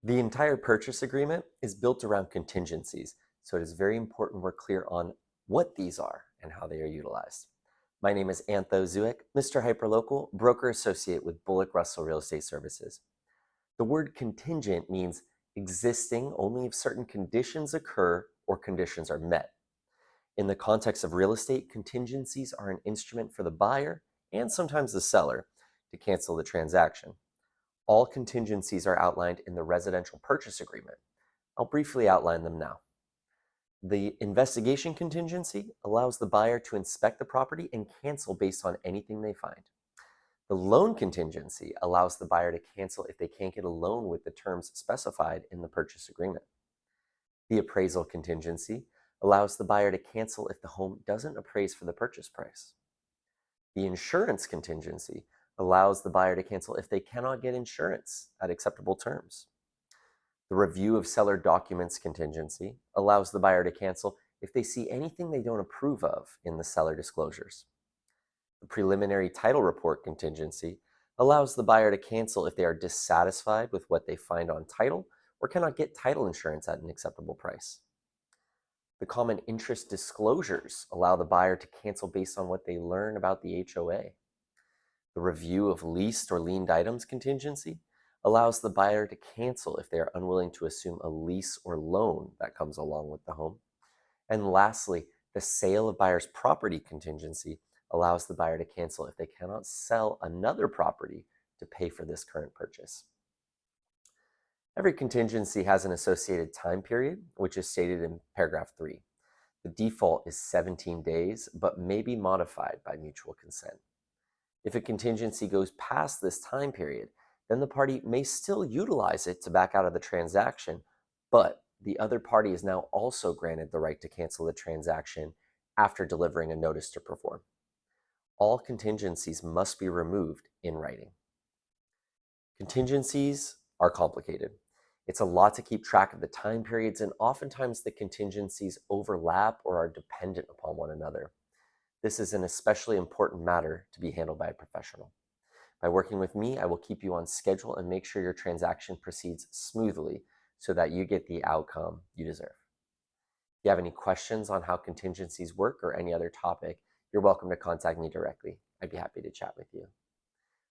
The entire purchase agreement is built around contingencies, so it is very important we're clear on what these are and how they are utilized. My name is Antho Zueck, Mr. Hyperlocal, broker associate with Bullock Russell Real Estate Services. The word contingent means existing only if certain conditions occur or conditions are met. In the context of real estate, contingencies are an instrument for the buyer and sometimes the seller to cancel the transaction. All contingencies are outlined in the residential purchase agreement. I'll briefly outline them now. The investigation contingency allows the buyer to inspect the property and cancel based on anything they find. The loan contingency allows the buyer to cancel if they can't get a loan with the terms specified in the purchase agreement. The appraisal contingency allows the buyer to cancel if the home doesn't appraise for the purchase price. The insurance contingency allows the buyer to cancel if they cannot get insurance at acceptable terms. The review of seller documents contingency allows the buyer to cancel if they see anything they don't approve of in the seller disclosures. The preliminary title report contingency allows the buyer to cancel if they are dissatisfied with what they find on title or cannot get title insurance at an acceptable price. The common interest disclosures allow the buyer to cancel based on what they learn about the HOA. The review of leased or liened items contingency allows the buyer to cancel if they are unwilling to assume a lease or loan that comes along with the home. And lastly, the sale of buyer's property contingency allows the buyer to cancel if they cannot sell another property to pay for this current purchase. Every contingency has an associated time period, which is stated in paragraph 3. The default is 17 days, but may be modified by mutual consent. If a contingency goes past this time period, then the party may still utilize it to back out of the transaction, but the other party is now also granted the right to cancel the transaction after delivering a notice to perform. All contingencies must be removed in writing. Contingencies are complicated. It's a lot to keep track of the time periods, and oftentimes the contingencies overlap or are dependent upon one another. This is an especially important matter to be handled by a professional. By working with me, I will keep you on schedule and make sure your transaction proceeds smoothly so that you get the outcome you deserve. If you have any questions on how contingencies work or any other topic, you're welcome to contact me directly. I'd be happy to chat with you.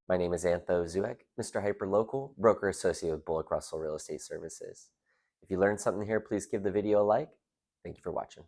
My name is Antho Zueck, Mr. Hyperlocal, broker associate with Bullock Russell Real Estate Services. If you learned something here, please give the video a like. Thank you for watching.